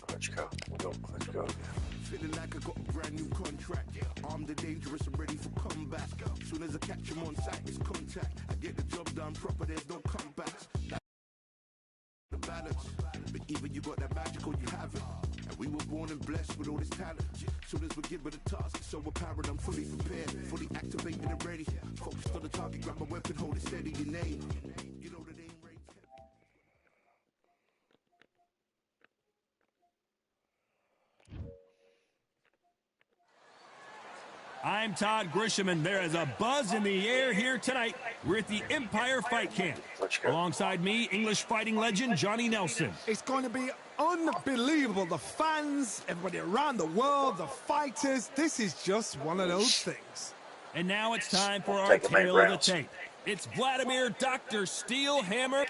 Klitschko. We'll go Klitschko. Feeling like I got a brand new contract. Armed and dangerous and ready for combat. Soon as I catch him on sight, it's contact. I get the job done proper, there's no comebacks. The balance. But even you got that magical, you have it. And we were born and blessed with all this talent. Soon as we're given a task, it's so apparent I'm fully prepared, fully activated and ready. Focused on the target, grab my weapon, hold it steady, your name. You know the name right. I'm Todd Grisham, and there is a buzz in the air here tonight. We're at the Empire Fight Camp. Alongside me, English fighting legend Johnny Nelson. It's going to be unbelievable. The fans, everybody around the world, the fighters. This is just one of those things. And now it's time for our tale of the tape. It's Vladimir Dr. Steelhammer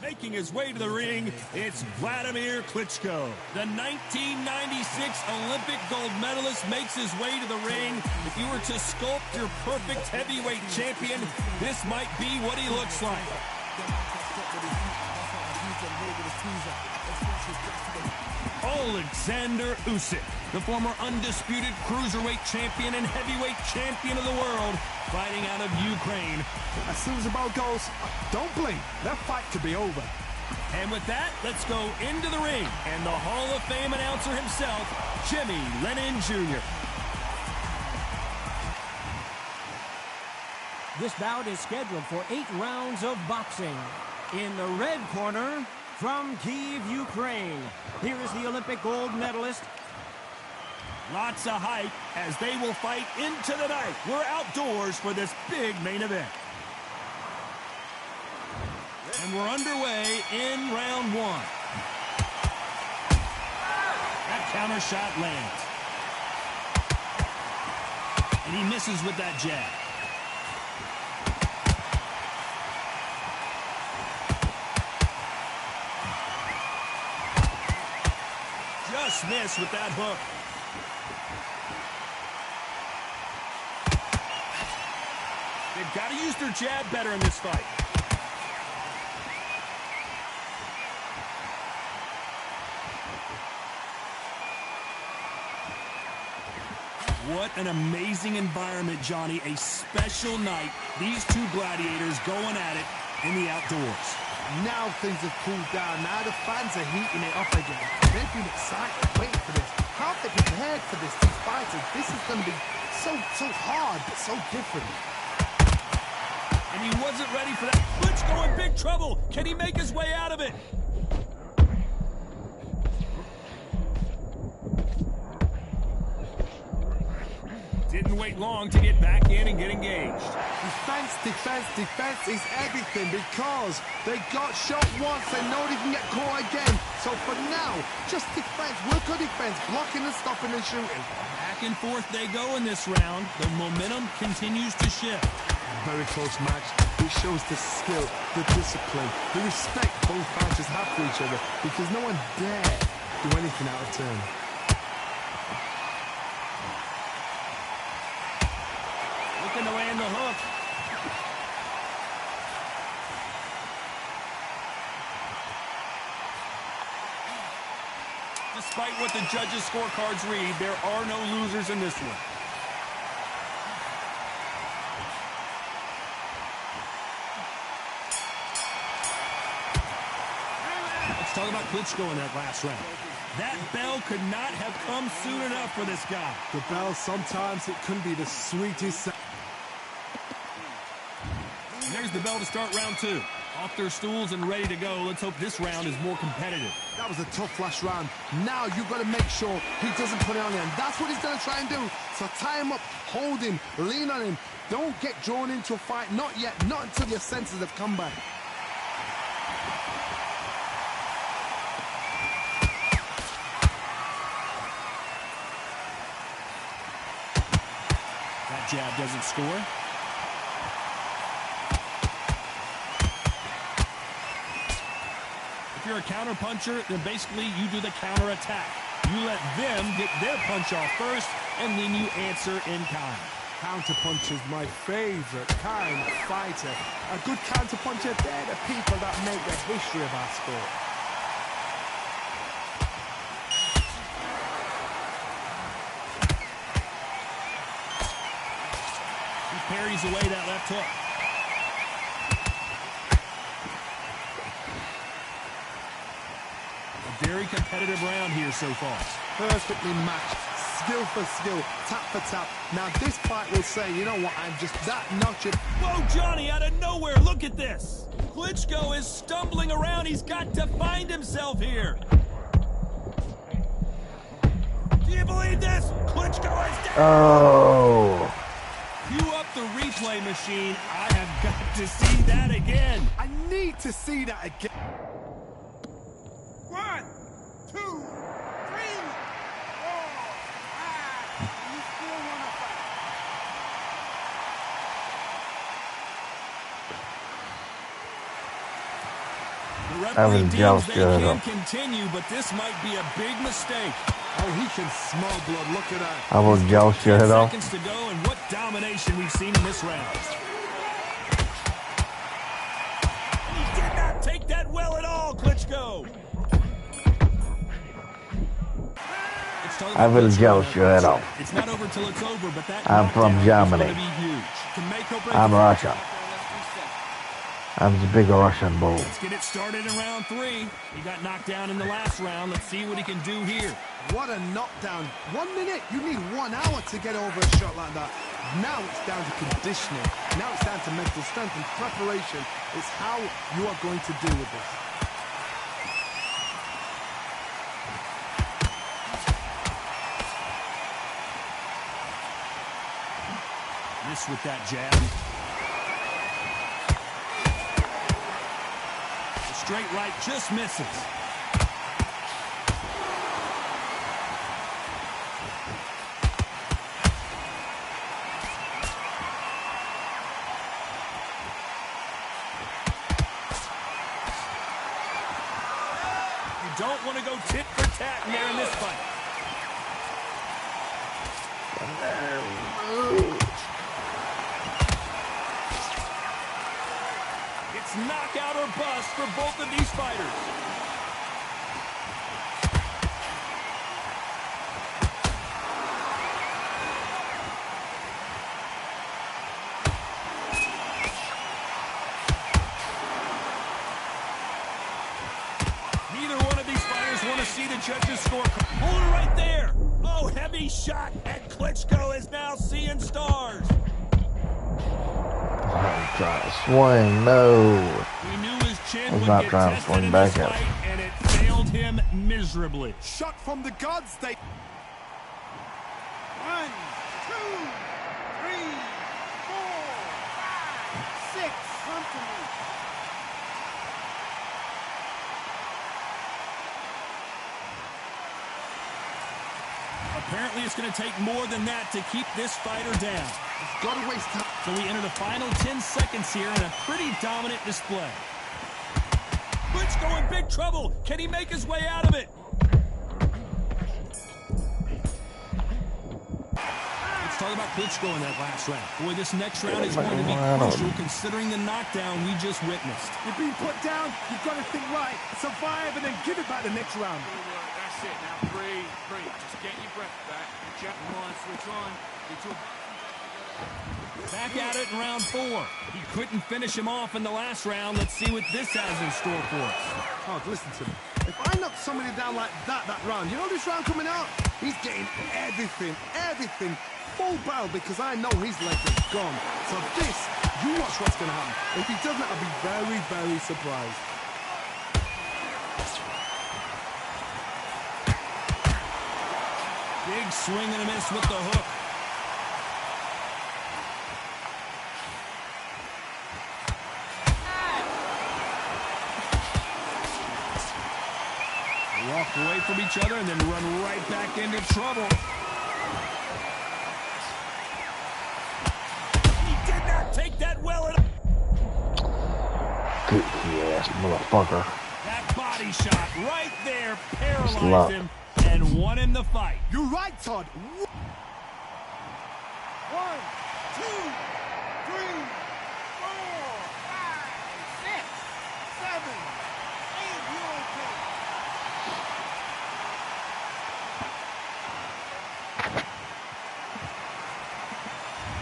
making his way to the ring. It's Vladimir Klitschko. The 1996 Olympic gold medalist makes his way to the ring. If you were to sculpt your perfect heavyweight champion, this might be what he looks like. Alexander Usyk, the former undisputed cruiserweight champion and heavyweight champion of the world, fighting out of Ukraine. As soon as the ball goes, don't blink. That fight could be over. And with that, let's go into the ring. And the Hall of Fame announcer himself, Jimmy Lennon Jr. This bout is scheduled for 8 rounds of boxing. In the red corner, from Kyiv, Ukraine, here is the Olympic gold medalist. Lots of hype as they will fight into the night. We're outdoors for this big main event. And we're underway in round 1. That counter shot lands. And he misses with that jab. Just missed with that hook. They've got to use their jab better in this fight. What an amazing environment, Johnny. A special night. These two gladiators going at it in the outdoors. Now things have cooled down. Now the fans are heating it up again. They've been excited, waiting for this. How have they prepared for this, these fighters? This is going to be so hard, but so different. And he wasn't ready for that. Klitschko in big trouble. Can he make his way out of it? Didn't wait long to get back in and get engaged. Defense is everything because they got shot once. They know they can get caught again. So for now, just defense, work on defense, blocking and stopping and shooting. Back and forth they go in this round. The momentum continues to shift. Very close match. It shows the skill, the discipline, the respect both fighters have for each other because no one dare do anything out of turn. Looking to land the hook. Despite what the judges' scorecards read, there are no losers in this one. Let's talk about Klitschko in that last round. That bell could not have come soon enough for this guy. The bell, sometimes it can be the sweetest. There's the bell to start round 2. Off their stools and ready to go. Let's hope this round is more competitive. That was a tough last round. Now you've got to make sure he doesn't put it on him. That's what he's going to try and do. So tie him up, hold him, lean on him. Don't get drawn into a fight. Not yet. Not until your senses have come back. That jab doesn't score. If you're a counter puncher, then basically you do the counter attack. You let them get their punch off first, and then you answer in kind. Counter punch is my favorite kind of fighter. A good counter puncher, they're the people that make the history of our sport. He parries away that left hook. A very competitive round here so far. Perfectly matched. Skill for skill, tap for tap. Now this fight will say, you know what, I'm just that notch. Whoa, Johnny, out of nowhere, look at this. Klitschko is stumbling around. He's got to find himself here. Do you believe this? Klitschko is down. Oh. Cue up the replay machine. I have got to see that again. I need to see that again. 1, 2, 3, 4, 5. You still want to fight? The referee deems jealous, they Joe. can continue, but this might be a big mistake. Oh, he can smell blood. Look at that. I will jealous your 10 head off. seconds to go, and what domination we've seen in this round. He did not take that well at all, Klitschko. I will jealous your head off. It's not over till it's over, but that I'm from knockdown is Germany. gonna be huge. To make or break I'm the Russian. fight. I'm the big Russian bull. Let's get it started in round 3. He got knocked down in the last round. Let's see what he can do here. What a knockdown. 1 minute, you need 1 hour to get over a shot like that. Now it's down to conditioning. Now it's down to mental strength and preparation. It's how you are going to deal with this. Miss with that jab. The straight right just misses. You don't want to go tit for tat in there in this fight. It's knockout or bust for both of these fighters. Neither one of these fighters want to see the judges score. Hold it right there. Oh, heavy shot, and Klitschko is now seeing stars. I'm trying to swing. No. We knew his chin He's would not get trying to tested swing in back this at fight, and it failed him miserably. Shot from the gods, they... 1, 2, 3, 4, 5, 6. Come to me. Apparently, it's going to take more than that to keep this fighter down. It's got to waste time. So we enter the final 10 seconds here in a pretty dominant display. Klitschko in big trouble. Can he make his way out of it? Let's talk about Klitschko in that last round. Boy, this next round is going to be crucial considering the knockdown we just witnessed. You're being put down. You've got to think right, survive, and then give it back the next round. That's it. Now breathe. Just get your breath back. Jack one, switch on. Back at it in round 4. He couldn't finish him off in the last round. Let's see what this has in store for us. Oh, listen to me. If I knock somebody down like that round, you know this round coming out? He's getting everything, full barrel, because I know his leg is gone. So this, you watch what's going to happen. If he doesn't, I'll be very, very surprised. Big swing and a miss with the hook. They walk away from each other and then run right back into trouble. He did not take that well at all. Goofy ass motherfucker. That body body shot right there, paralyzed him, and won him the fight. You're right, Todd. 1, 2, 3, 4, 5, 6, 7, 8. You okay?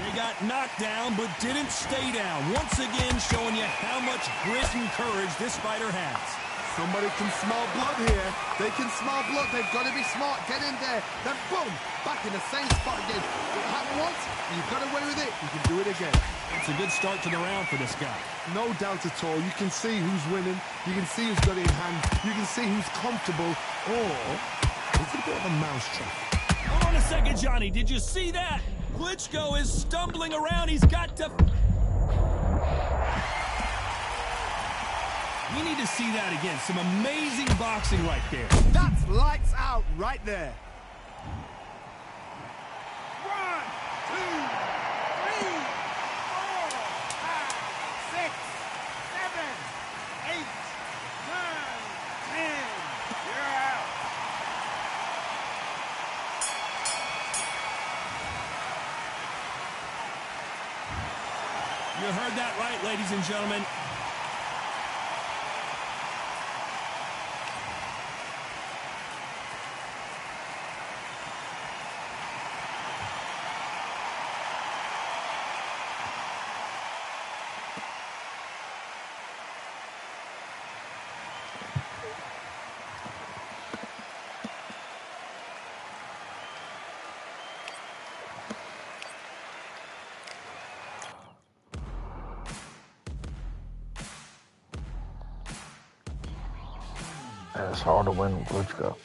They got knocked down, but didn't stay down. Once again, showing you how much grit and courage this fighter has. Somebody can smell blood here. They can smell blood. They've got to be smart. Get in there. Then boom, back in the same spot again. It happened once, you've got away with it. You can do it again. It's a good start to the round for this guy. No doubt at all. You can see who's winning. You can see who's got it in hand. You can see who's comfortable. Or it's a bit of a mousetrap. Hold on a second, Johnny. Did you see that? Klitschko is stumbling around. He's got to... We need to see that again. Some amazing boxing right there. That's lights out right there. 1, 2, 3, 4, 5, 6, 7, 8, 9, 10. You're out. You heard that right, ladies and gentlemen. It's hard to win with Klitschko.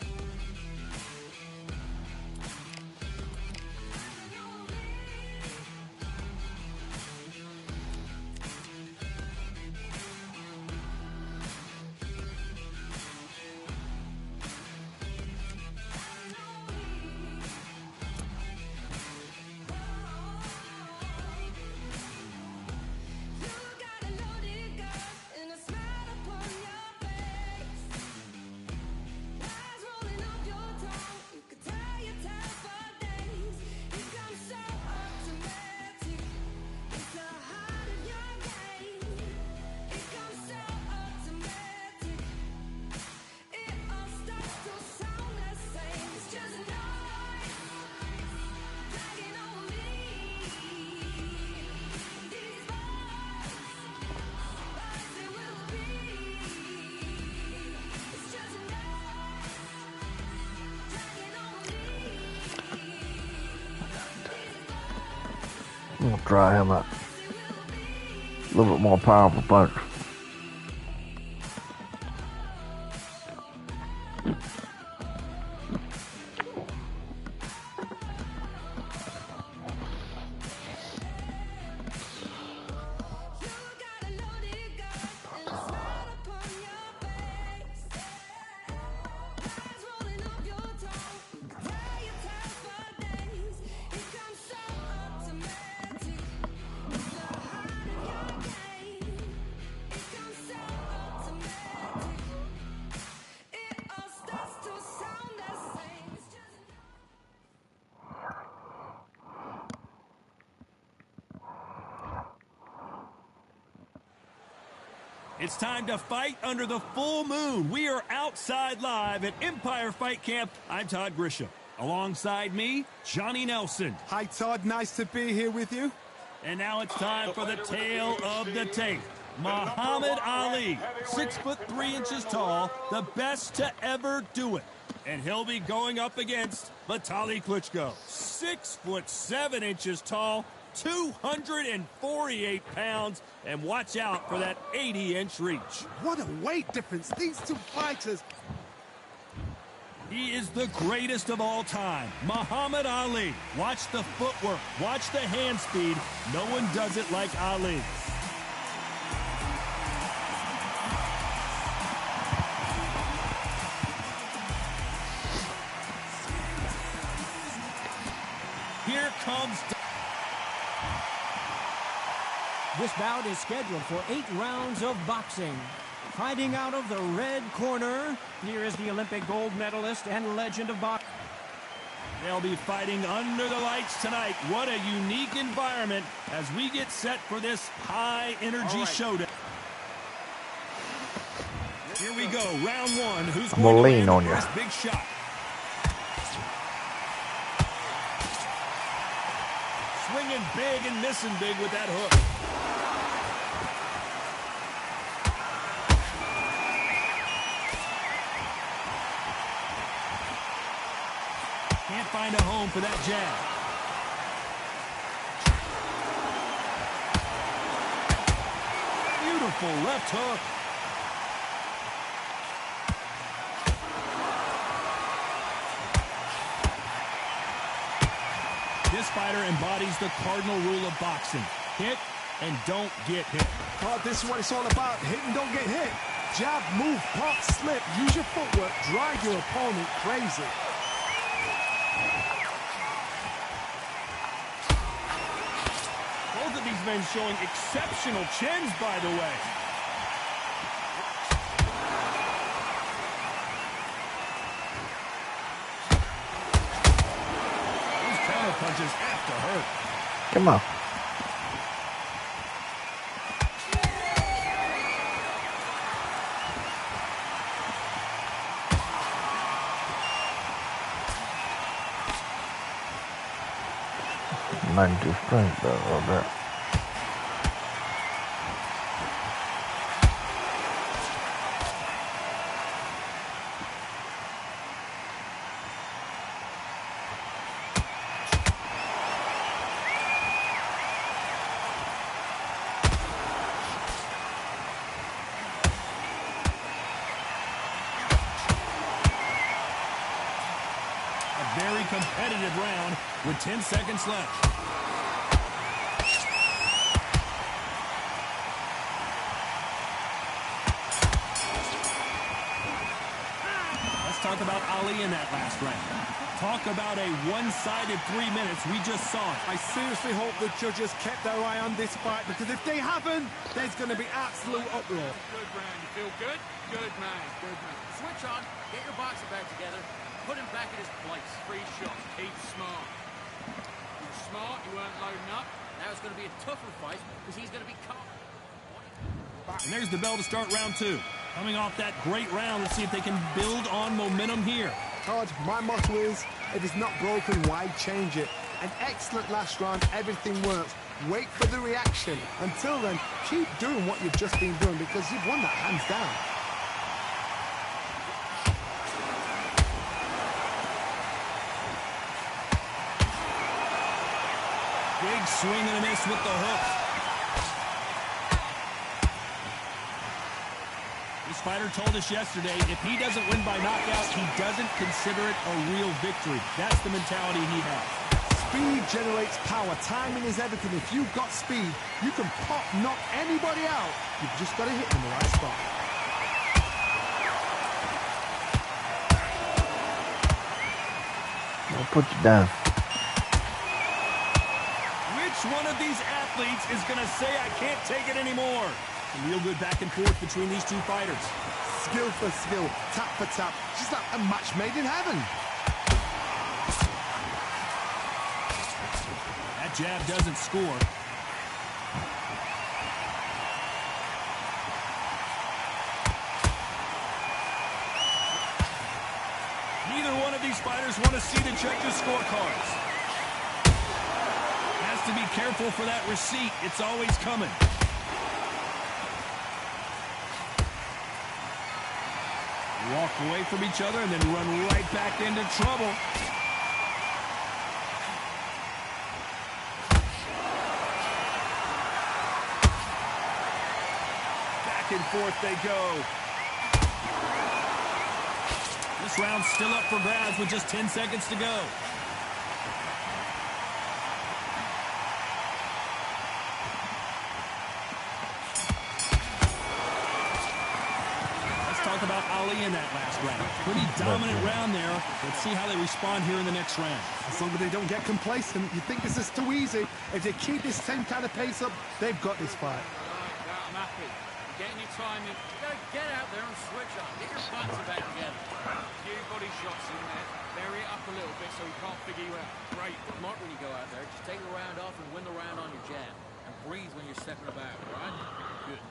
I'm gonna try him out. A little bit more powerful punch. It's time to fight under the full moon. We are outside live at Empire Fight Camp. I'm Todd Grisham. Alongside me, Johnny Nelson. Hi, Todd. Nice to be here with you. And now it's time for the tale of the tape. Muhammad Ali, 6'3" tall, the best to ever do it. And he'll be going up against Vitaly Klitschko, 6'7" tall, 248 pounds, and watch out for that 80-inch reach. What a weight difference. These two fighters. He is the greatest of all time, Muhammad Ali. Watch the footwork, watch the hand speed. No one does it like Ali. Here comes... This bout is scheduled for 8 rounds of boxing. Fighting out of the red corner, here is the Olympic gold medalist and legend of boxing. They'll be fighting under the lights tonight. What a unique environment as we get set for this high-energy showdown. Here we go, round one. Who's I'm gonna going lean to on land the you. first big shot? Swinging big and missing big with that hook. Can't find a home for that jab. Beautiful left hook. This fighter embodies the cardinal rule of boxing. Hit and don't get hit. Oh, this is what it's all about. Hit and don't get hit. Jab, move, pop, slip. Use your footwork. Drive your opponent crazy. Both of these men showing exceptional chins, by the way. These counter punches have to hurt. Come on. Nothing too strength though, all that. A very competitive round with 10 seconds left. Talk about Ali in that last round. Talk about a one-sided 3 minutes. We just saw it. I seriously hope the judges kept their eye on this fight, because if they haven't, there's going to be absolute uproar. Good round. You feel good? Good man. Good man. Switch on, get your boxing bag together, put him back in his place. Free shot. Keep smart. You were smart. You weren't loading up. Now it's going to be a tougher fight because he's going to be caught. And there's the bell to start round two. Coming off that great round, let's see if they can build on momentum here. Todd, my motto is, if it's not broken, why change it? An excellent last round, everything works. Wait for the reaction. Until then, keep doing what you've just been doing, because you've won that hands down. Big swing and a miss with the hook. This fighter told us yesterday, if he doesn't win by knockout, he doesn't consider it a real victory. That's the mentality he has. Speed generates power. Timing is everything. If you've got speed, you can pop, knock anybody out. You've just got to hit them in the right spot. I'll put you down. Which one of these athletes is going to say, I can't take it anymore? Some real good back and forth between these two fighters. Skill for skill, tap for tap. Just like a match made in heaven. That jab doesn't score. Neither one of these fighters want to see the judges' scorecards. Has to be careful for that receipt. It's always coming. Walk away from each other and then run right back into trouble. Back and forth they go. This round's still up for grabs with just 10 seconds to go. Talk about Ali in that last round. Pretty dominant round there. Let's see how they respond here in the next round. As long as they don't get complacent, you think this is too easy. If they keep this same kind of pace up, they've got this fight. Like that, I'm happy. getting your timing. You gotta get out there and switch on. Get your butts back together. Few body shots in there. Bury it up a little bit so he can't figure you out. Great. Smart when you go out there. Just take the round off and win the round on your jab. And breathe when you're stepping about, right? Good.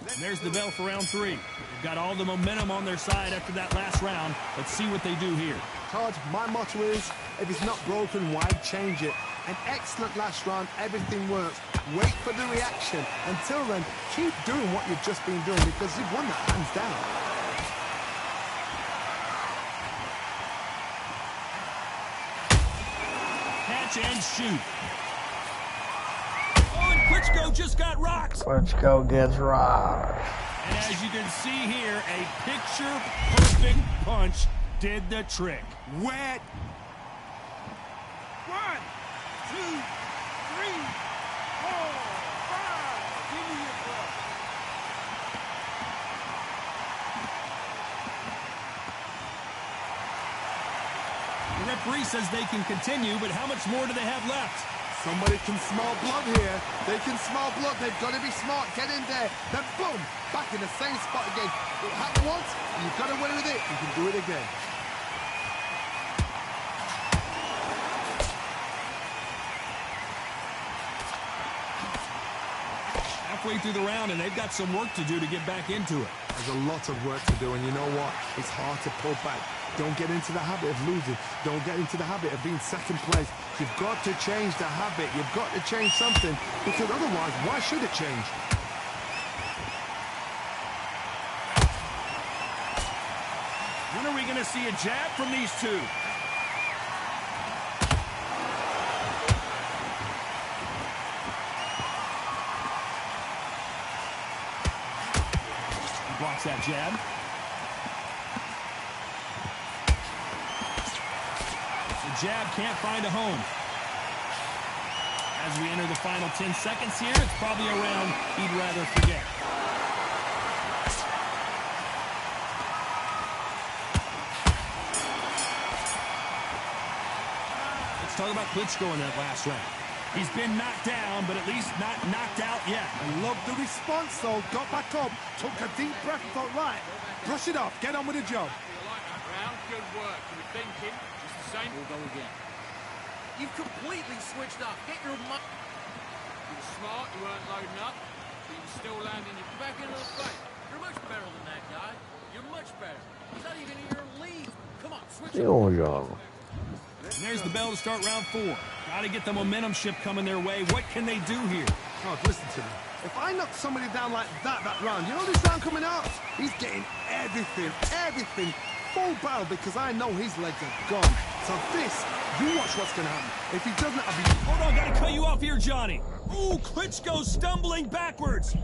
And there's the bell for round 3. They've got all the momentum on their side after that last round. Let's see what they do here. Todd, my motto is, if it's not broken, why change it? An excellent last round, everything works. Wait for the reaction. Until then, keep doing what you've just been doing because you've won that hands down. Catch and shoot. Oh, and Klitschko just got rocked. Klitschko gets rocked. And as you can see here, a picture-perfect punch did the trick. Wet. 1, 2, 3, 4, 5. Give me your blood. The referee says they can continue, but how much more do they have left? Somebody can smell blood here. They can smell blood. They've got to be smart. Get in there. Then boom, back in the same spot again. It happened once. You've got to win with it. You can do it again. Halfway through the round, and they've got some work to do to get back into it. There's a lot of work to do, and you know what? It's hard to pull back. Don't get into the habit of losing. Don't get into the habit of being second place. You've got to change the habit. You've got to change something, because otherwise, why should it change? When are we going to see a jab from these two? Blocks that jab. The jab can't find a home. As we enter the final 10 seconds here, it's probably a round he'd rather forget. Let's talk about Klitschko in that last round. He's been knocked down, but at least not knocked out yet. I love the response, though. Got back up, took a deep breath, thought, right, brush it off, get on with the job. You like that round? Good work. You were thinking just the same. We'll go again. You've completely switched off. Get your mind. You were smart. You weren't loading up. But you were still landing your back into the fight. You're much better than that guy. You're much better. He's not even in your league. Come on, switch it. And there's the bell to start round 4. Got to get the momentum shift coming their way. What can they do here? Oh, listen to me. If I knock somebody down like that round, you know this round coming out? He's getting everything, full barrel because I know his legs are gone. So this, you watch what's going to happen. If he doesn't, I'll be... Hold on, got to cut you off here, Johnny. Ooh, Klitschko stumbling backwards.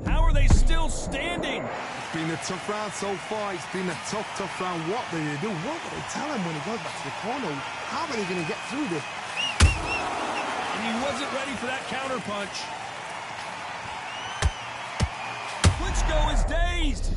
How are they still standing? It's been a tough round so far. It's been a tough round. What do they do? What do they tell him when he goes back to the corner? How are they going to get through this? And he wasn't ready for that counter punch. Klitschko is dazed.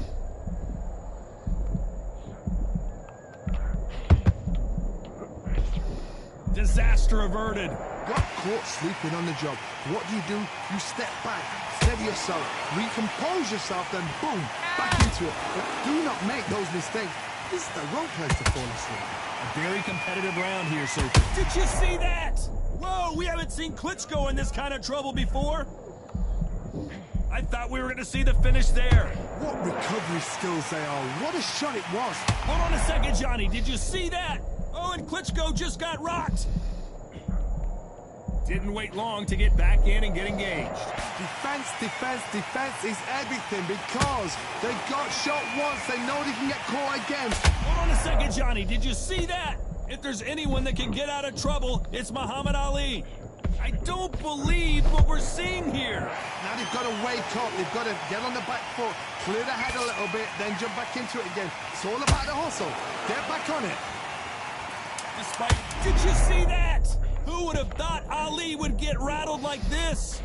Disaster averted. Got caught sleeping on the job. What do? You step back, steady yourself, recompose yourself, then boom, back into it. But do not make those mistakes. This is the wrong place to fall asleep. A very competitive round here, so... Did you see that? Whoa, we haven't seen Klitschko in this kind of trouble before. I thought we were going to see the finish there. What recovery skills they are. What a shot it was. Hold on a second, Johnny. Did you see that? Oh, and Klitschko just got rocked. Didn't wait long to get back in and get engaged. Defense is everything because they got shot once. They know they can get caught again. Hold on a second, Johnny. Did you see that? If there's anyone that can get out of trouble, it's Muhammad Ali. I don't believe what we're seeing here. Now they've got to wake up. They've got to get on the back foot, clear the head a little bit, then jump back into it again. It's all about the hustle. Get back on it. Did you see that? Who would have thought Ali would get rattled like this?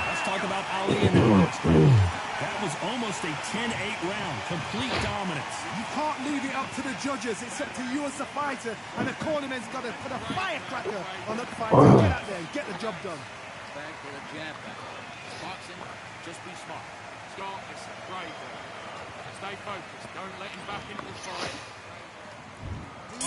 Let's talk about Ali in the next round. That That was almost a 10-8 round. Complete dominance. You can't leave it up to the judges. It's up to you as the fighter, and the cornerman's got to put a firecracker on the fighter. Get out there and get the job done. Back with a jab back. Boxing, just be smart. Scott, it's great. Stay focused. Don't let him back into the fight.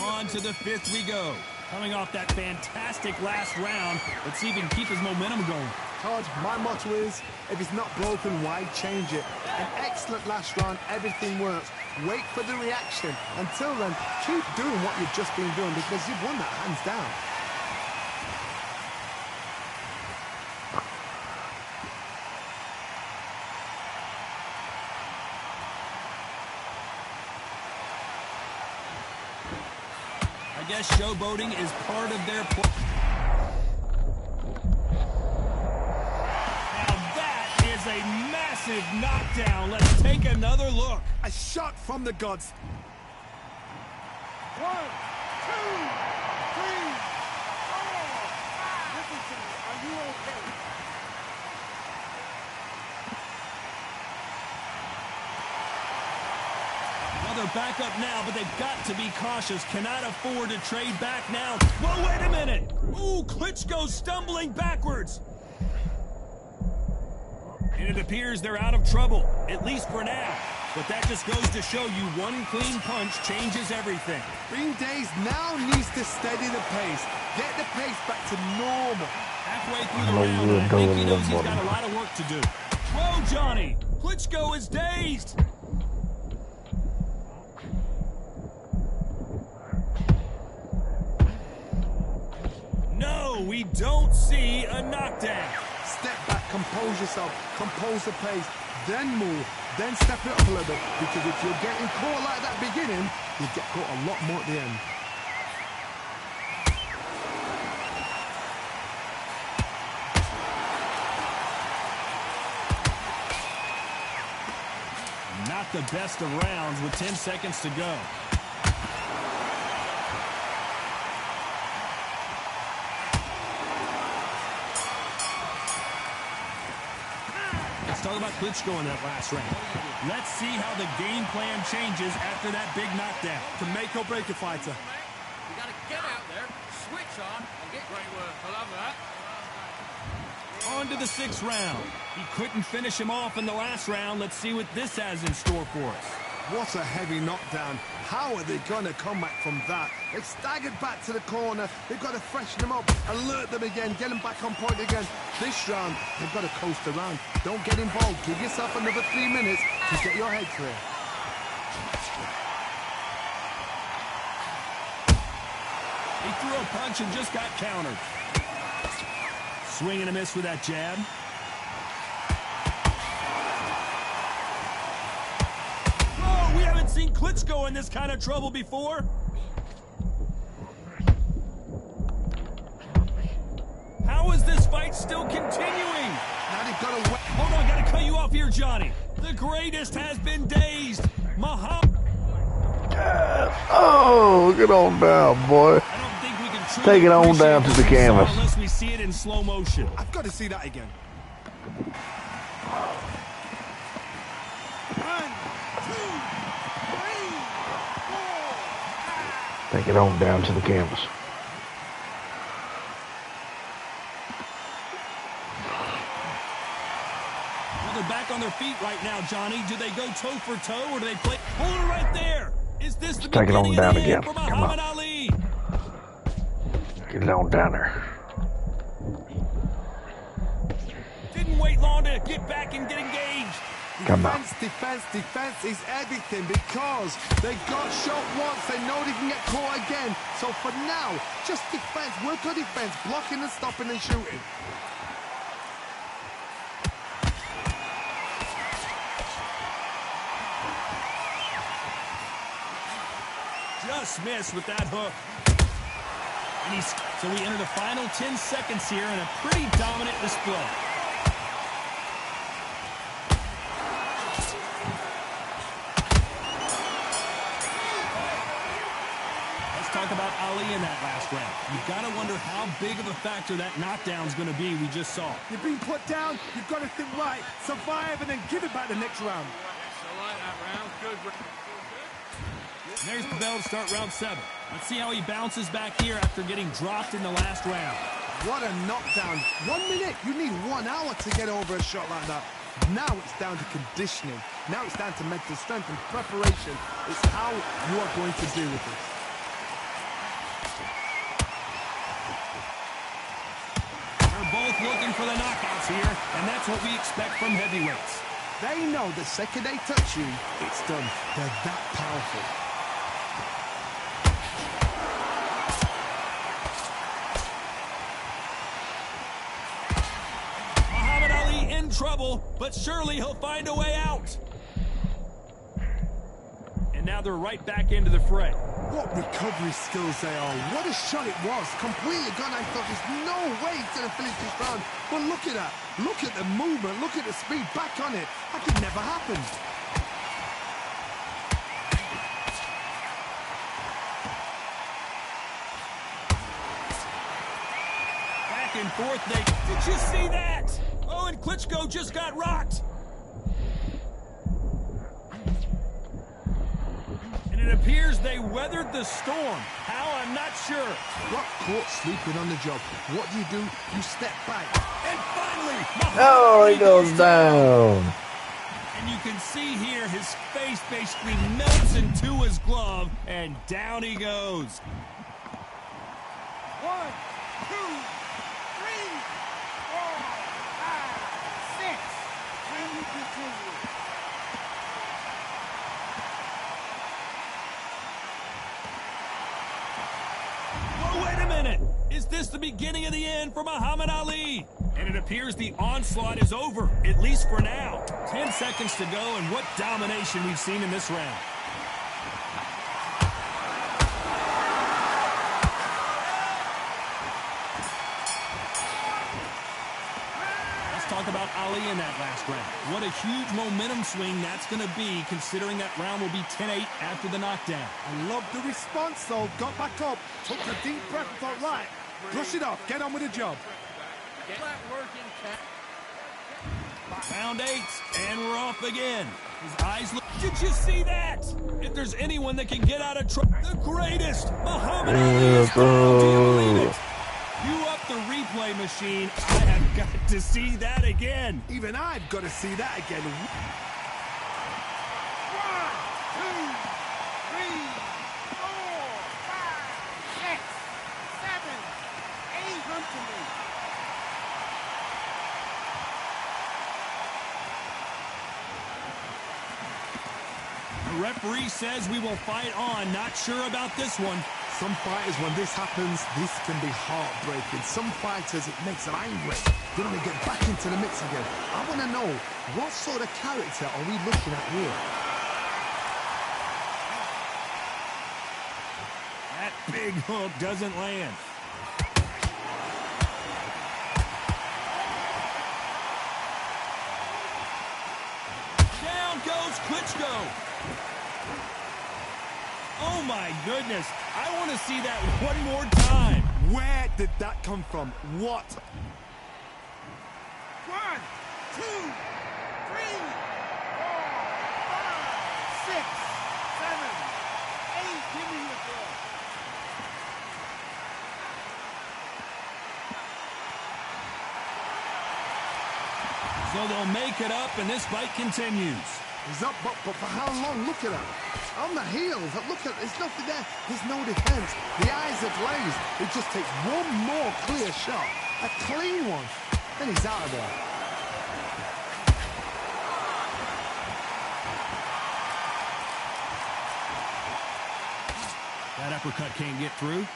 On to the 5th we go. Coming off that fantastic last round, let's see if he can keep his momentum going. Todd, my motto is, if it's not broken, why change it? An excellent last round, everything works. Wait for the reaction. Until then, keep doing what you've just been doing because you've won that hands down. I guess showboating is part of their play. Now that is a massive knockdown. Let's take another look. A shot from the gods. 1, 2, 3, 4. Listen to me. Are you okay? Well, they're back up now, but they've got to be cautious. Cannot afford to trade back now. Whoa, wait a minute. Ooh, Klitschko's stumbling backwards. And it appears they're out of trouble, at least for now. But that just goes to show you one clean punch changes everything. Being dazed now needs to steady the pace. Get the pace back to normal. Halfway through the round, I think he knows he's got a lot of work to do. Whoa, Johnny. Klitschko is dazed. No, we don't see a knockdown. Step back, compose yourself, compose the pace, then move, then step it up a little bit. Because if you're getting caught like that beginning, you get caught a lot more at the end. Not the best of rounds with 10 seconds to go. Let's talk about Klitschko in that last round. Let's see how the game plan changes after that big knockdown. To make or break a fighter. You got to get out there, switch on, and get Great work. I love that. On to the 6th round. He couldn't finish him off in the last round. Let's see what this has in store for us. What a heavy knockdown. How are they going to come back from that? They've staggered back to the corner. They've got to freshen them up, alert them again, get them back on point again. This round, they've got to coast around. Don't get involved. Give yourself another 3 minutes to get your head clear. He threw a punch and just got countered. Swing and a miss with that jab. Whoa, we haven't seen Klitschko in this kind of trouble before. How is this fight still continuing? Now they've got to... Hold on, gotta cut you off here, Johnny. The greatest has been dazed. Muhammad. Oh, get on down, boy. I don't think we can Take it on down to the canvas. unless we see it in slow motion. I've got to see that again. 1, 2, 3, 4. Take it on down to the canvas. Well, they're back on their feet right now, Johnny. Do they go toe for toe or do they play? Hold it right there. Is this the Take it on beginning down of the again. end for Come Muhammad on. Ali? Get it on down there. Didn't wait long to get back and get engaged. Come on. Defense is everything because they got shot once. They know they can get caught again. So for now, just defense. Work on defense. Blocking and stopping and shooting. Just missed with that hook. And so we enter the final 10 seconds here in a pretty dominant display. Let's talk about Ali and in that last round. You've got to wonder how big of a factor that knockdown's going to be we just saw. You've been put down, you've got to think right, survive, and then give it back the next round. I like that round. Good. There's the bell to start round 7. Let's see how he bounces back here after getting dropped in the last round. What a knockdown. 1 minute, you need 1 hour to get over a shot like that. Now it's down to conditioning. Now it's down to mental strength and preparation. It's how you are going to deal with this. They're both looking for the knockouts here, and that's what we expect from heavyweights. They know the second they touch you, it's done. They're that powerful. Muhammad Ali in trouble, but surely he'll find a way out. And now they're right back into the fray. What recovery skills they are. What a shot it was. Completely gone. I thought there's no way he's going to finish this round. But look at that. Look at the movement. Look at the speed. Back on it. That could never happen. Back and forth they... Did you see that? Oh, and Klitschko just got rocked. And it appears they weathered the storm. How, I'm not sure. Got caught sleeping on the job. What do? You step back. And finally, Oh, he goes down. And you can see here his face basically melts into his glove, and down he goes. 1, 2, 3, 4, 5, 6. Can you continue? Whoa, wait a minute. Is this the beginning of the end for Muhammad Ali? And it appears the onslaught is over, at least for now. 10 seconds to go, and what domination we've seen in this round. Let's talk about Ali in that last round. What a huge momentum swing that's going to be, considering that round will be 10-8 after the knockdown. I love the response, though. Got back up, took a deep breath, thought, right, brush it off, get on with the job. Round 8, and we're off again. His eyes look... Did you see that? If there's anyone that can get out of trouble, the greatest, Muhammad Ali is down. Do you believe it? You up the replay machine. I have got to see that again. Even I've got to see that again. 1, 2, 3, 4, 5, 6, 7, 8. Come to me. The referee says we will fight on. Not sure about this one. Some fighters, when this happens, this can be heartbreaking. Some fighters, it makes them angry. They want to get back into the mix again. I want to know, what sort of character are we looking at here? That big hook doesn't land. Down goes Klitschko. Oh my goodness. I want to see that one more time. Where did that come from? What? 1, 2, 3, 4, 5, 6, 7, 8. Give me your ball. So they'll make it up, and this fight continues. He's up, but for how long? Look at that. On the heels, look at, there's nothing there. There's no defense. The eyes are glazed. It just takes one more clear shot. A clean one. Then he's out of there. That uppercut can't get through.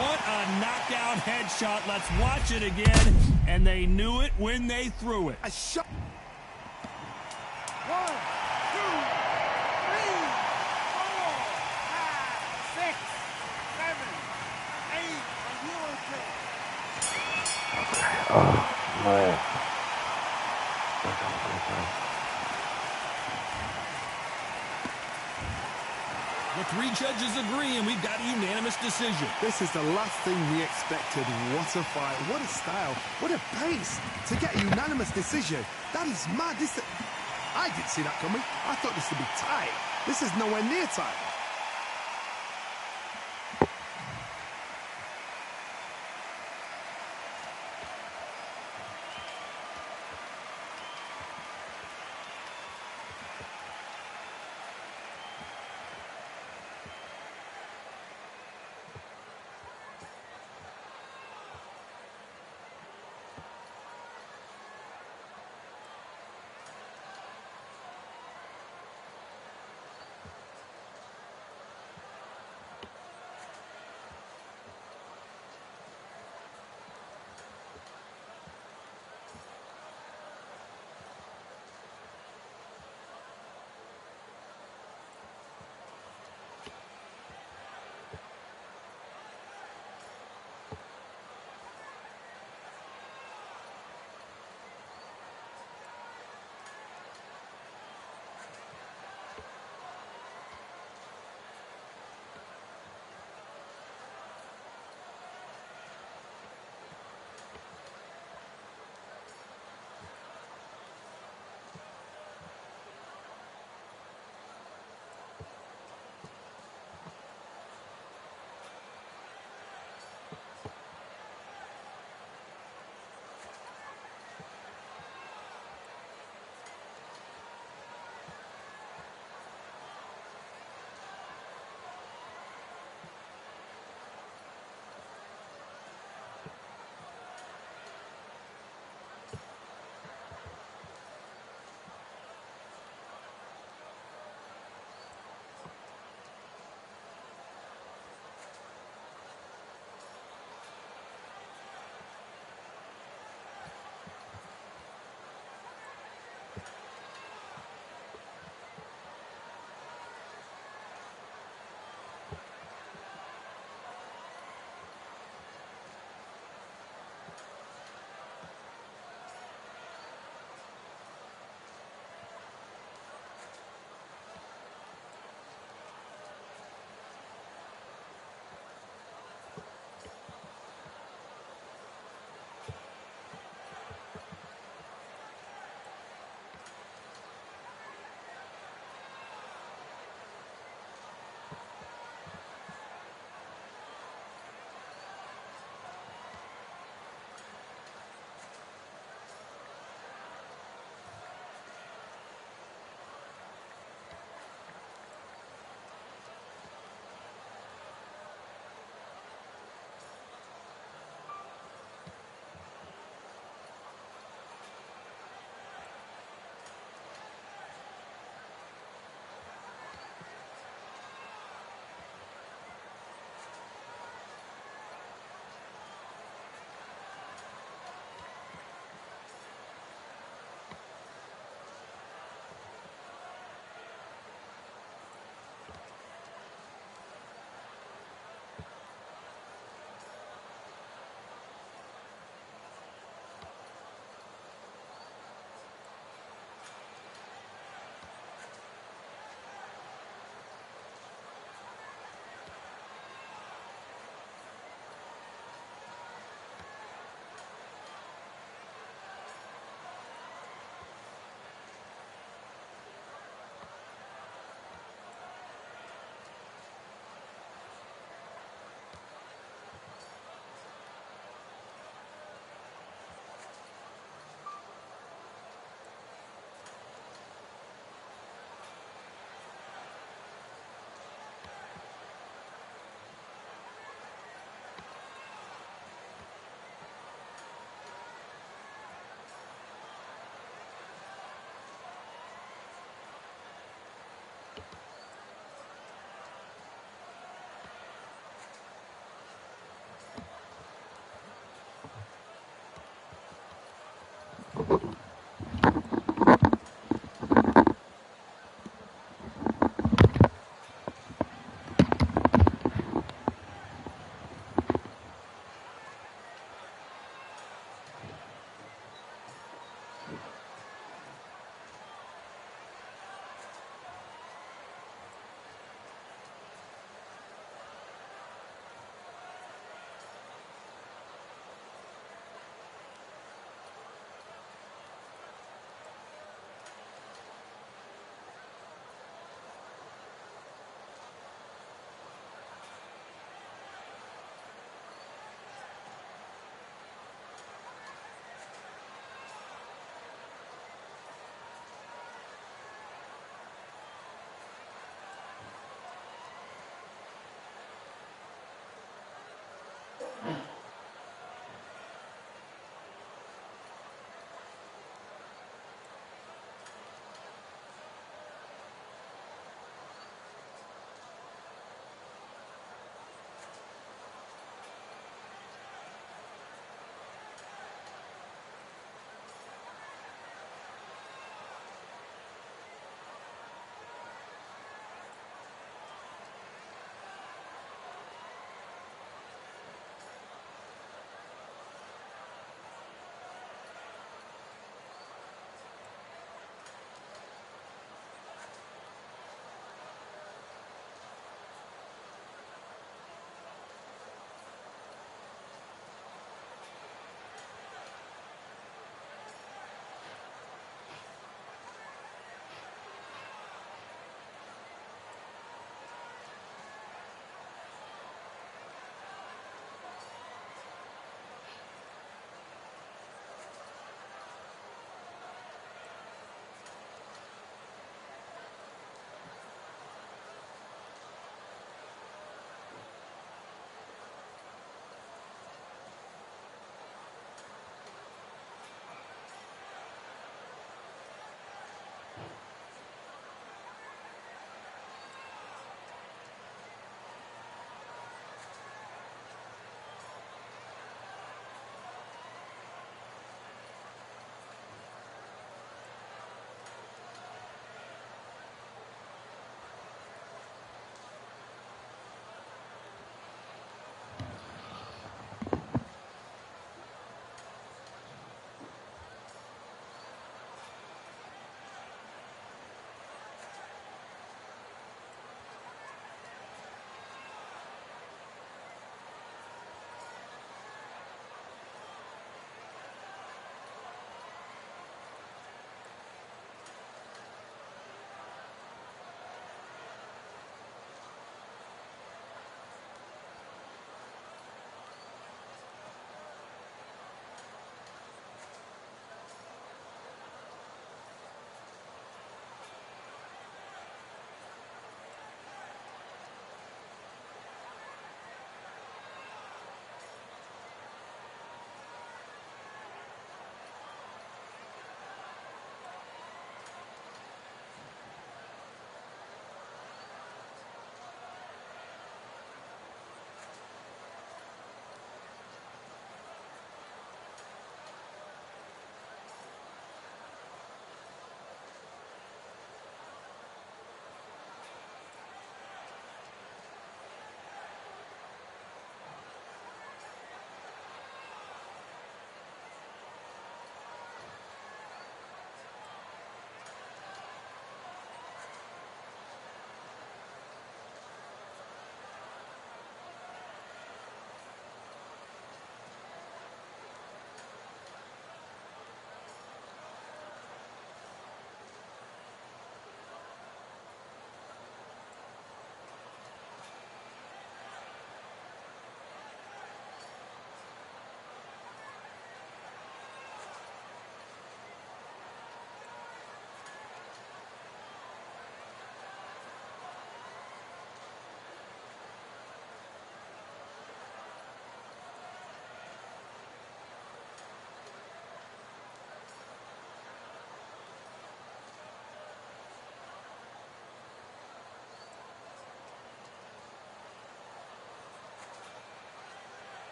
What a knockout headshot. Let's watch it again. And they knew it when they threw it. A shot. 1, 2, 3, 4, 5, 6, 7, 8. Are you okay? Oh, man. The three judges agree, and we've got a unanimous decision. This is the last thing we expected. What a fight, what a style, what a pace to get a unanimous decision. That is mad. I didn't see that coming. I thought this would be tight. This is nowhere near tight.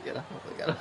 Get up, get up.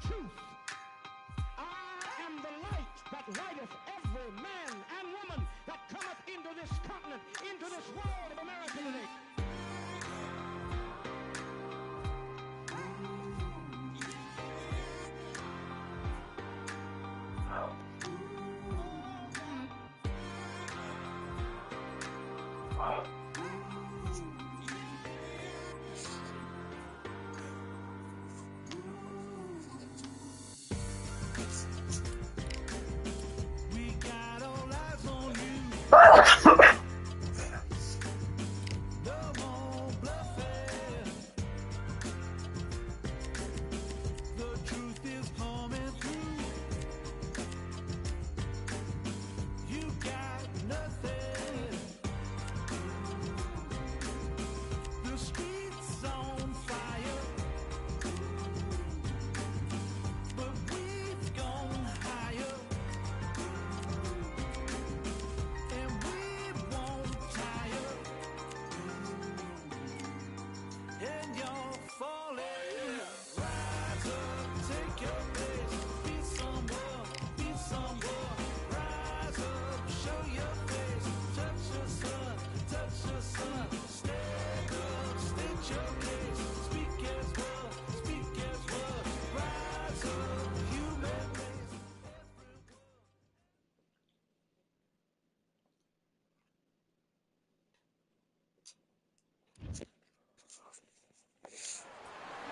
truth. I am the light that lighteth every man and woman that cometh into this continent, into this world of America today.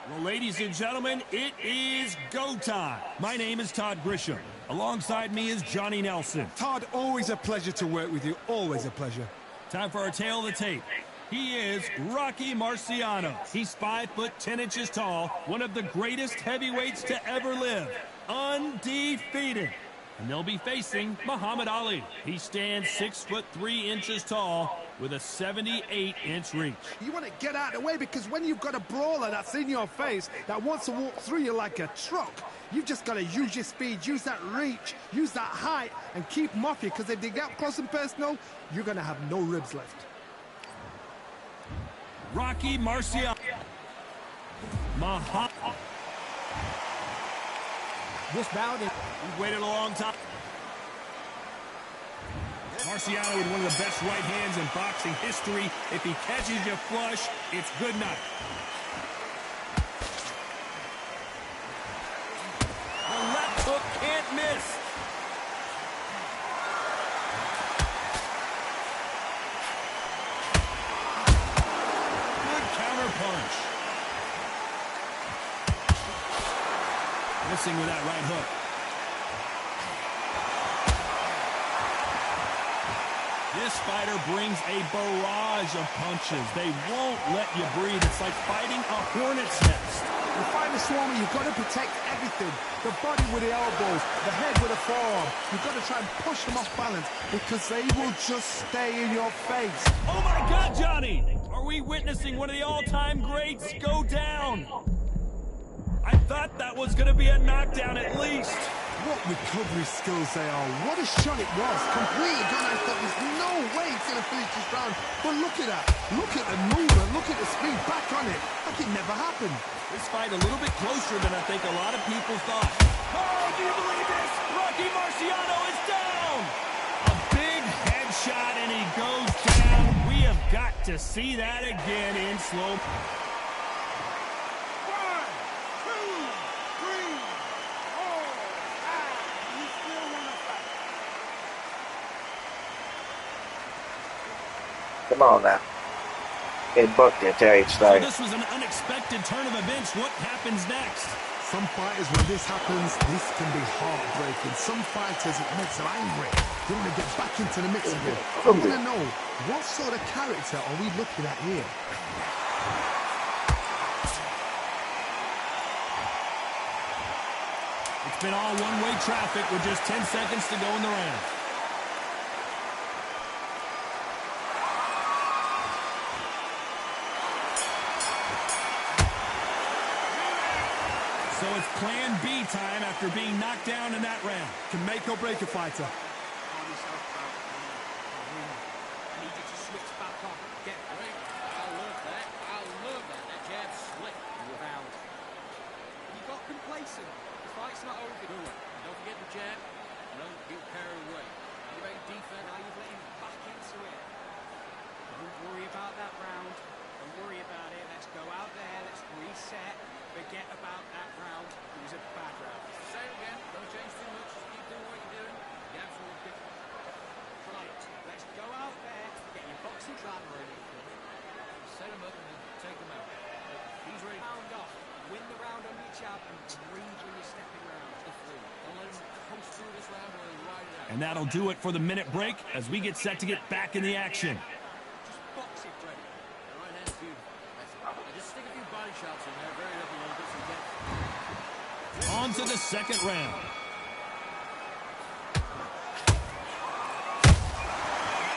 Well, ladies and gentlemen, it is go time. My name is Todd Grisham. Alongside me is Johnny Nelson. Todd, always a pleasure to work with you. Always a pleasure. Time for our tale of the tape. He is Rocky Marciano. He's 5 foot 10 inches tall, one of the greatest heavyweights to ever live, undefeated. And they'll be facing Muhammad Ali. He stands 6 foot 3 inches tall with a 78-inch reach. You want to get out of the way, because when you've got a brawler that's in your face that wants to walk through you like a truck, you've just got to use your speed, use that reach, use that height, and keep them off you, because if they get up close and personal, you're going to have no ribs left. Rocky Marciano. This bout is... We've waited a long time. Marciano with one of the best right hands in boxing history. If he catches you flush, it's good night. The left hook can't miss. Good counter punch. Missing with that right hook. This fighter brings a barrage of punches. They won't let you breathe. It's like fighting a hornet's nest. You fight the Swami, you've got to protect everything. The body with the elbows, the head with the forearm. You've got to try and push them off balance, because they will just stay in your face. Oh my God, Johnny! Are we witnessing one of the all-time greats go down? I thought that was going to be a knockdown at least. What recovery skills they are. What a shot it was. Completely gone. I thought there's no way he's going to finish this round. But look at that. Look at the movement. Look at the speed back on it. Like it never happened. This fight a little bit closer than I think a lot of people thought. Oh, do you believe this? Rocky Marciano is down! A big headshot and he goes down. We have got to see that again in slow. Come on now. Get booked there, Terry. So this was an unexpected turn of events. What happens next? Some fighters, when this happens, this can be heartbreaking. Some fighters, it makes them angry. They want to get back into the mix again. I want to know, what sort of character are we looking at here? It's been all one-way traffic with just 10 seconds to go in the round. So it's plan B time after being knocked down in that round. Can make or break a fighter. I need you to switch back on. Get ready. I love that. I love that. That jab's slick. Wow. You got complacent. Let's not overdo it. Don't forget the jab. Don't get carried away. Get ready defense. Now you've let him back into it. Don't worry about that round. Don't worry about it. Let's go out there. Let's reset. Forget about that round. It was a bad round. Say it again. Don't change too much. Just keep doing what you're doing. The absolute different. Right. Let's go out there. Get your boxing trap ready. Set him up and then take him out. He's ready. Round off. Win the round on your jab and breathe when you're stepping around. Don't let him coast through this round or he'll ride it out. And that'll do it for the minute break as we get set to get back in the action. Just box it, Freddie. The right hand's beautiful. Just stick a few body shots in there. Vary it up a little bit so you get On to the second round.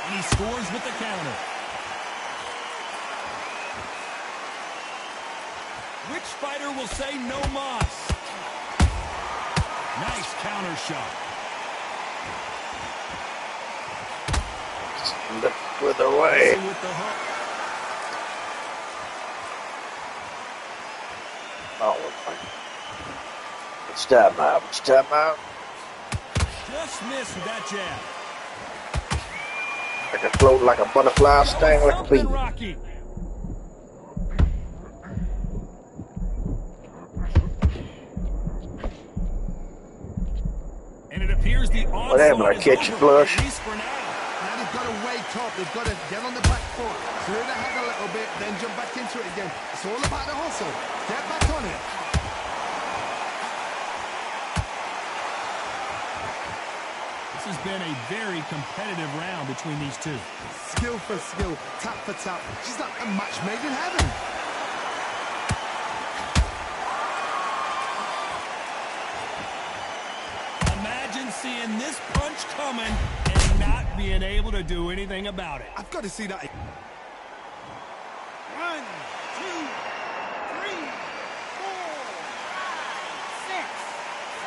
And he scores with the counter. Which fighter will say no mas? Nice counter shot. With the way. With the hook. Oh, it's time out. It's time out. Just missed with that jab. I can float like a butterfly, sting like a bee. Rocky. And it appears the onslaught Whatever, I is catch you over, flush. at least for now. Now they've got to wake up. They've got to get on the back foot, clear the head a little bit, then jump back into it again. It's all about the hustle. Get back on it. This has been a very competitive round between these two. Skill for skill, tap for tap. She's like a match made in heaven. Imagine seeing this punch coming and not being able to do anything about it. I've got to see that. 1, 2, 3, 4, 5, 6.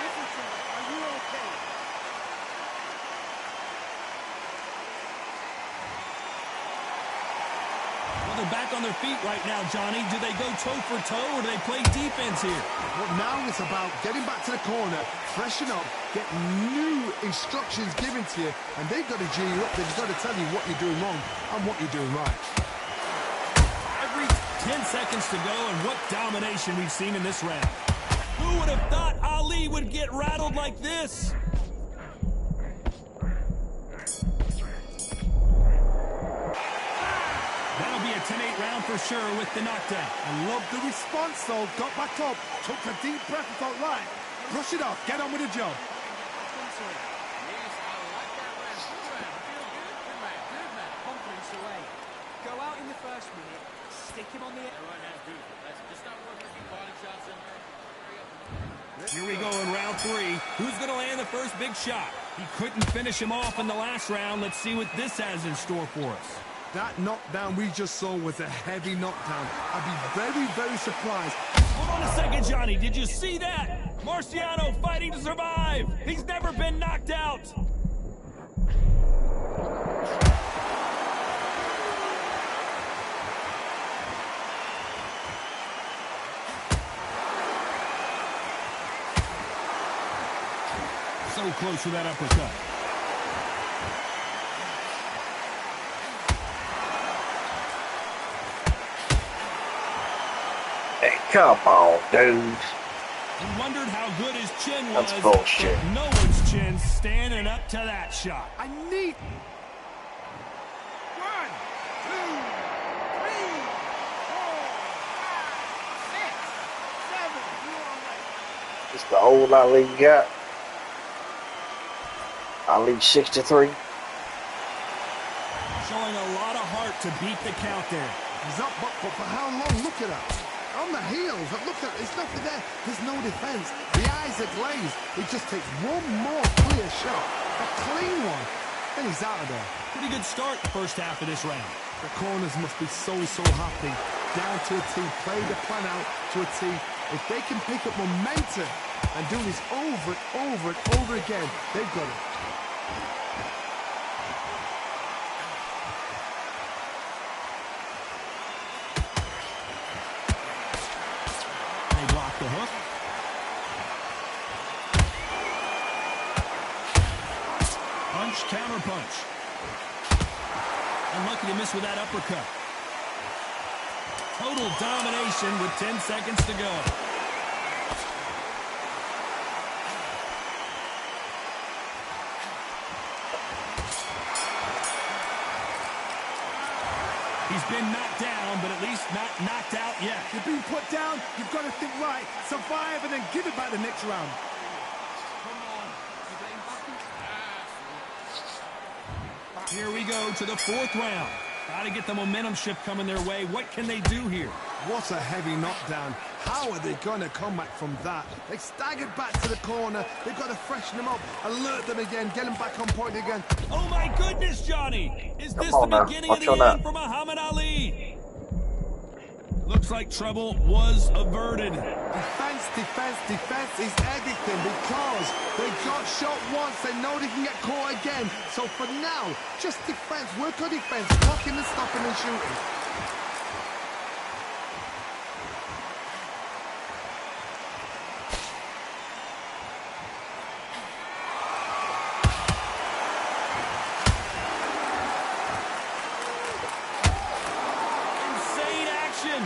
Everton, are you okay? Well, they're back on their feet right now, Johnny. Do they go toe for toe or do they play defense here? Well, now it's about getting back to the corner, freshen up, get new instructions given to you, and they've got to G you up. They've got to tell you what you're doing wrong and what you're doing right. Every 10 seconds to go, and what domination we've seen in this round. Who would have thought Ali would get rattled like this? That'll be a 10-8 round for sure with the knockdown. I love the response, though. Got back up, took a deep breath and thought, right, brush it off, get on with the job. Yes, I like that round. Good round. Feel good? Good man. Good man. Confidence away. Go out in the first minute, stick him on the That right hand's beautiful. That's just not working a few body shots in there. Hurry up. Here we go in round 3. Who's going to land the first big shot? He couldn't finish him off in the last round. Let's see what this has in store for us. That knockdown we just saw was a heavy knockdown. I'd be very, very surprised. Hold on a second, Johnny. Did you see that? Marciano fighting to survive. He's never been knocked out. So close with that uppercut. Hey, come on, dude. He wondered how good his chin was. That's bullshit. But no one's chin standing up to that shot. I need... 1, 2, 3, 4, 5, 6, 7. It's the old Ali got. Ali 63. Showing a lot of heart to beat the count there. He's up, but for how long? Look at that. On the heels, look at it. There's nothing there. There's no defense. The eyes are glazed. It just takes one more clear shot. A clean one. And he's out of there. Pretty good start the first half of this round. The corners must be so happy. Down to a T. Play the plan out to a T. If they can pick up momentum and do this over and over and over again, they've got it. They block the hook. Huge counterpunch. Unlucky to miss with that uppercut. Total domination with 10 seconds to go. He's been knocked down, but at least not knocked out yet. You've been put down, you've got to think right, survive, and then give it back the next round. Here we go to the 4th round. Got to get the momentum shift coming their way. What can they do here? What a heavy knockdown. How are they going to come back from that? They staggered back to the corner. They've got to freshen them up, alert them again, get them back on point again. Oh my goodness, Johnny! Is this on the now. beginning Watch of on the that. end for Muhammad Ali? Looks like trouble was averted. Defense, defense, defense is everything because they got shot once. They know they can get caught again. So for now, just defense, work on defense, blocking and stopping and shooting. Insane action.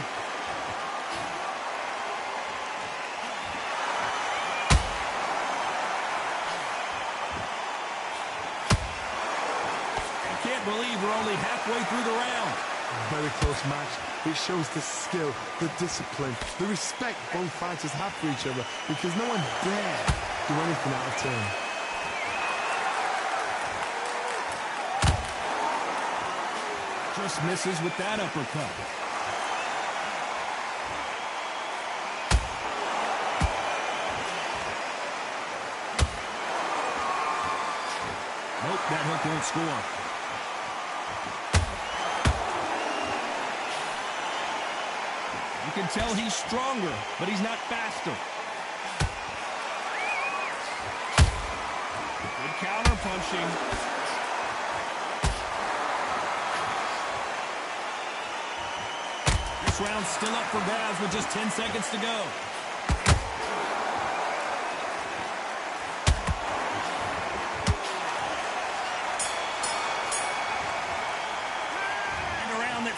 I can't believe we're only halfway through the round. Very close match. It shows the skill, the discipline, the respect both fighters have for each other because no one dare do anything out of turn. Just misses with that uppercut. Nope, that hook won't score. You can tell he's stronger, but he's not faster. Good counter punching. This round's still up for grabs with just 10 seconds to go.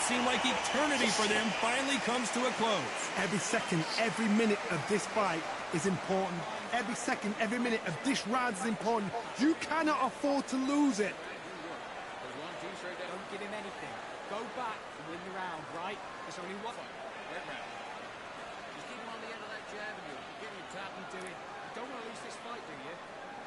Seemed like eternity for them finally comes to a close. Every second, every minute of this fight is important. Every second, every minute of this round is important. You cannot afford to lose it. Don't give him anything. Go back and win the round, right? There's only one. Right round. Just keep him on the end of that jab and you'll get your top. You do it. You don't want to lose this fight, do you?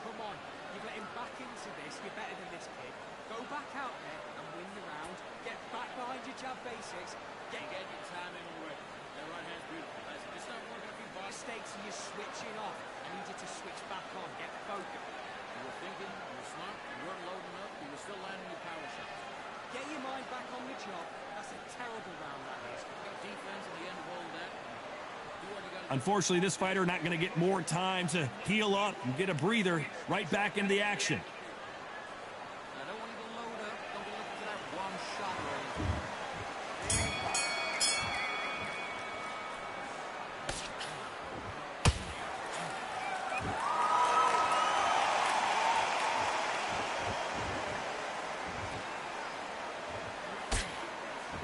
Come on. You've let him back into this. You're better than this kid. Go back out there and win the round. Get back behind your jab basics. Get your time in already. That right hand's beautiful. It's not working a few bars. Mistakes and you're switching off. I need you to switch back on. Get focused. You were thinking, you were smart, you weren't loading up, you were still landing your power shots. Get your mind back on the job. That's a terrible round, that is. You got defense at the end of all of that. Do what you got to do. Unfortunately, this fighter not going to get more time to heal up and get a breather right back into the action. I don't want you to load up. Don't be looking for that one shot or anything.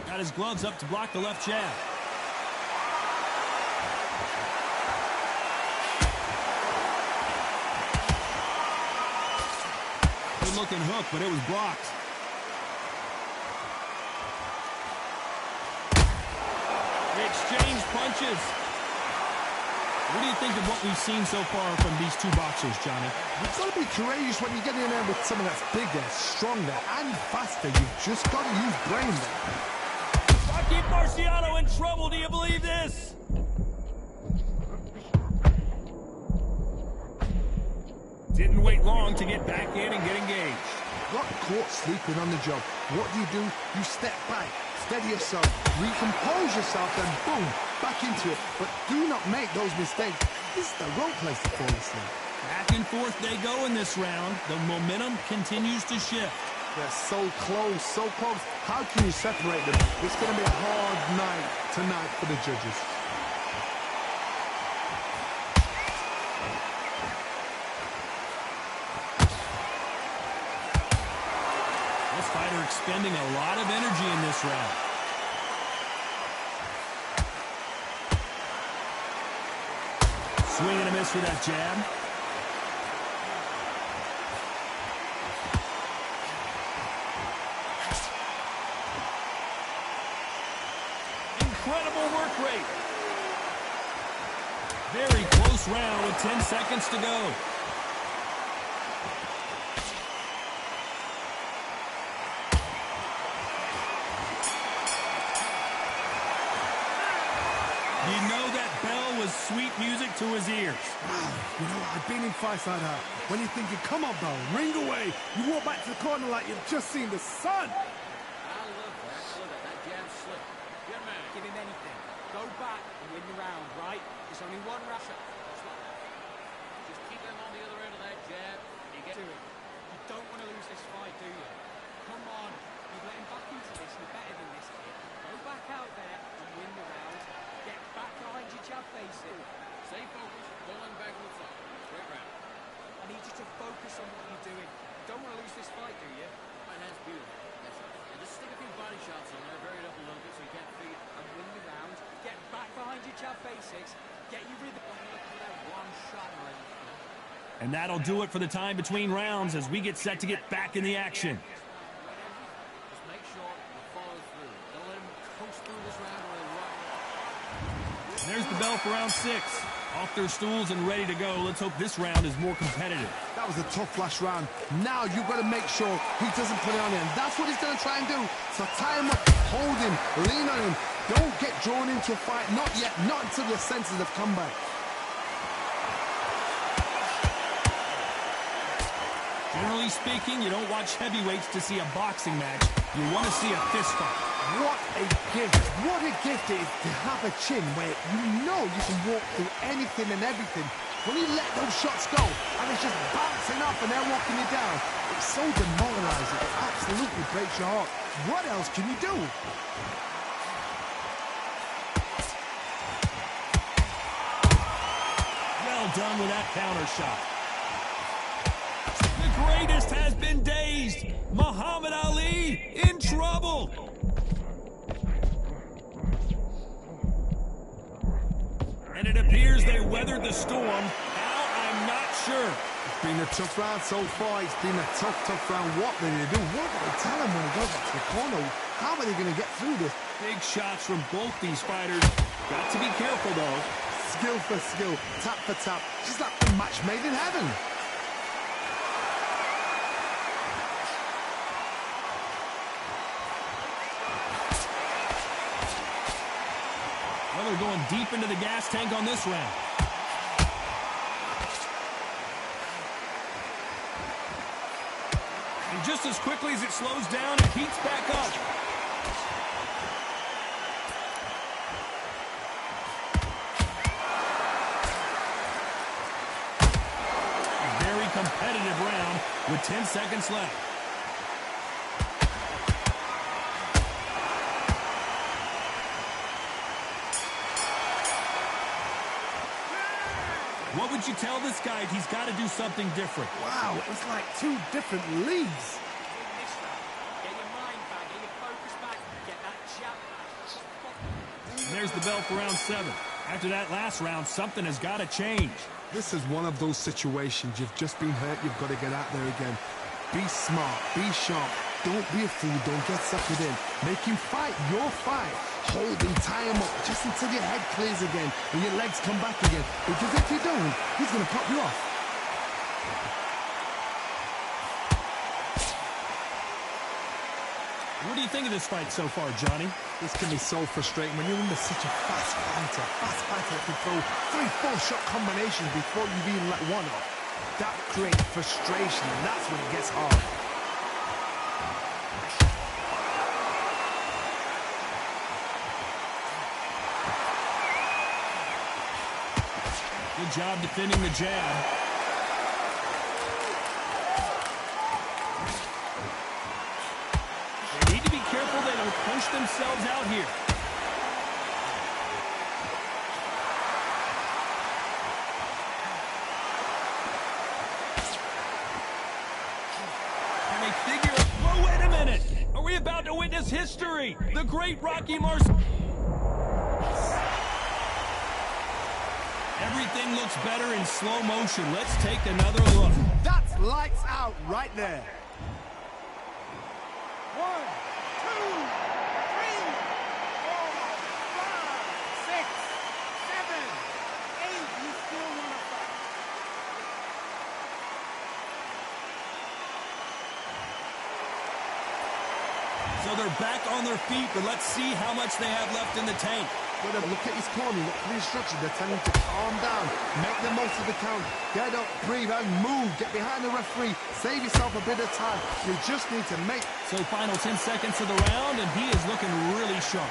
Got his gloves up to block the left jab. Good looking hook, but it was blocked. They exchange punches. What do you think of what we've seen so far from these two boxers, Johnny? You've got to be courageous when you get in there with someone that's bigger, stronger, and faster. You've just got to use brain there. Keep Marciano in trouble. Do you believe this? Didn't wait long to get back in and get engaged. Got caught sleeping on the job. What do? You step back, steady yourself, recompose yourself, then boom, back into it. But do not make those mistakes. This is the wrong place to fall asleep. Back and forth they go in this round. The momentum continues to shift. They're so close, so close. How can you separate them? It's going to be a hard night tonight for the judges. fighter expending a lot of energy in this round. Swing and a miss for that jab. Incredible work rate. Very close round with 10 seconds to go. You know that bell was sweet music to his ears. Wow, you know, I've been in fights like that. When you're thinking, come on, bell, ring away. You walk back to the corner like you've just seen the sun. I love that. That jab's slick. Good man. Give him anything. Go back and win the round, right? There's only one round. Just keep him on the other end of that jab. You get Do it. You don't want to lose this fight, do you? Come on. You've let him back into this. You're better than this kid. Go back out there and win the round. Get back behind your jab facing. Stay focused. Don't let him back in the fight. Great round. I need you to focus on what you're doing. You don't want to lose this fight, do you? And that's beautiful. That's right. And just stick a few body shots in there, vary it up a little bit so you can't feed it. And win the round. Get back behind your jab basics. Get your rhythm. Look for that one shot, man. And that'll do it for the time between rounds as we get set to get back in the action. Just make sure you follow through. Don't let him coast through this round or he'll run. There's the bell for round 6. Off their stools and ready to go. Let's hope this round is more competitive. That was a tough last round. Now you've got to make sure he doesn't put it on him. That's what he's going to try and do. So tie him up, hold him, lean on him. Don't get drawn into a fight. Not yet. Not until your senses have come back. Generally speaking, you don't watch heavyweights to see a boxing match. You want to see a fist fight. What a gift. What a gift it is to have a chin where you know you can walk through anything and everything. When you let those shots go and it's just bouncing up and they're walking you down, it's so demoralizing. It absolutely breaks your heart. What else can you do? Well done with that counter shot. The greatest has been dazed. Muhammad Ali in trouble. And it appears they weathered the storm. How, I'm not sure. It's been a tough round so far. It's been a tough round. What do they do? What do they tell him when he goes back to the corner? How are they going to get through this? Big shots from both these fighters. Got to be careful, though. Skill for skill, tap for tap. Just like a match made in heaven. Well, they're going deep into the gas tank on this round. And just as quickly as it slows down, it heats back up. A very competitive round with 10 seconds left. What would you tell this guy? He's got to do something different. Wow, it's like two different leagues. Win this round. Get your mind back. Get your focus back. Get that jab back. And there's the bell for round 7. After that last round, something has got to change. This is one of those situations. You've just been hurt. You've got to get out there again. Be smart. Be sharp. Don't be a fool. Don't get suckered in. Make him fight your fight. Hold him, tie him up, just until your head clears again and your legs come back again. Because if you don't, he's going to pop you off. What do you think of this fight so far, Johnny? This can be so frustrating when you're under such a fast fighter. Fast fighter that can throw 3-4 shot combinations before you've even let one off. That creates frustration, and that's when it gets hard. Good job defending the jab. They need to be careful they don't punch themselves out here. And they figure, oh, wait a minute. we about to witness history? The great Rocky Marciano. Everything looks better in slow motion. Let's take another look. That's lights out right there. 1, 2, 3, 4, 5, 6, 7, 8. You still want to fight. So they're back on their feet, but let's see how much they have left in the tank. Look at his corner, look for the instructions. They're telling him to calm down, make the most of the count, get up, breathe, and move. Get behind the referee, save yourself a bit of time. You just need to make. So final 10 seconds of the round, and he is looking really sharp.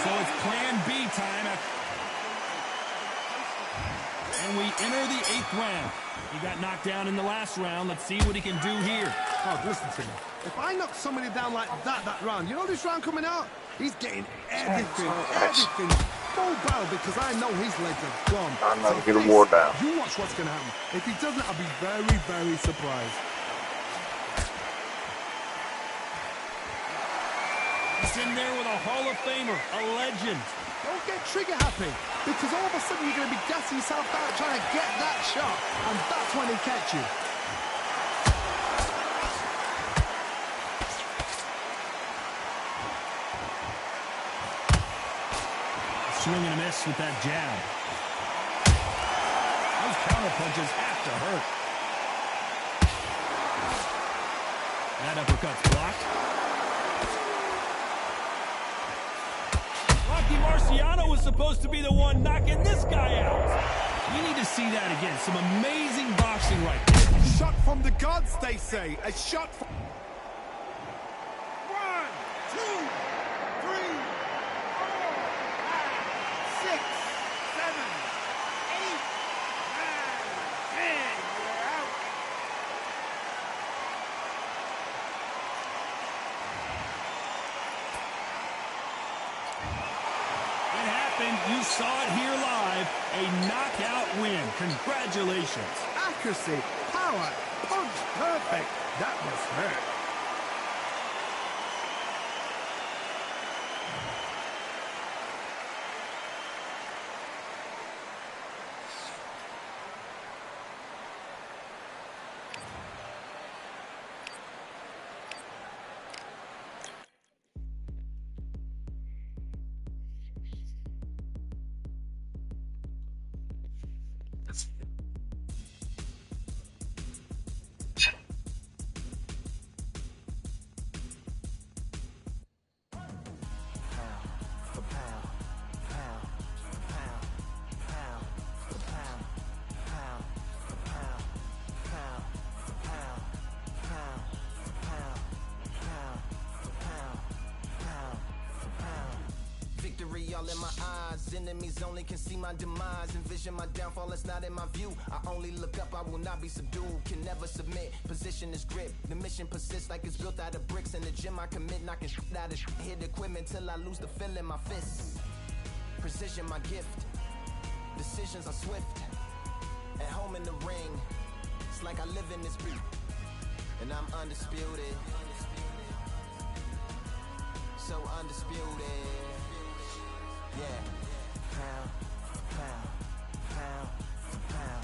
So it's plan B time. And we enter the 8th round. He got knocked down in the last round. Let's see what he can do here. Oh, listen to me. If I knock somebody down like that round, you know this round coming out? He's getting everything full barrel because I know his legs are gone. I'm not going to get a war down. You watch what's going to happen. If he doesn't, I'll be very, very surprised. He's in there with a Hall of Famer, a legend. Don't get trigger happy, because all of a sudden you're going to be gassing yourself out trying to get that shot, and that's when he catch you. Swing and a miss with that jab. Those counter punches have to hurt. That uppercut's blocked. Marciano was supposed to be the one knocking this guy out. We need to see that again. Some amazing boxing right there. A shot from the gods, they say. A shot from... 1, 2, 3, 4, 5, 6, 7, 8, 9, 10. You're out. You saw it here live. A knockout win. Congratulations. Accuracy, power, punch, perfect. That was hurt. All in my eyes, enemies only can see my demise. Envision my downfall, it's not in my view. I only look up, I will not be subdued. Can never submit, position is grip. The mission persists like it's built out of bricks. In the gym I commit, knocking shit out of shit. Hit equipment till I lose the feel in my fists. Precision my gift, decisions are swift. At home in the ring, it's like I live in this beat. And I'm undisputed, so undisputed. Yeah, pound, pound, pound, pound,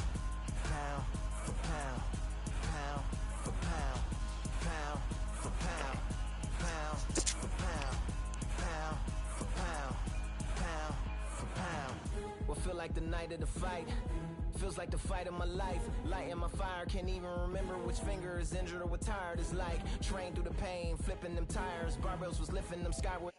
pound, for pound, pound, for pound, pound, for pound, pound, for pound, pound, for pound, pound, for pound. What feel like the night of the fight? Feels like the fight of my life. Lighting my fire, can't even remember which finger is injured or what tired is like. Trained through the pain, flipping them tires. Barbells was lifting them skyward.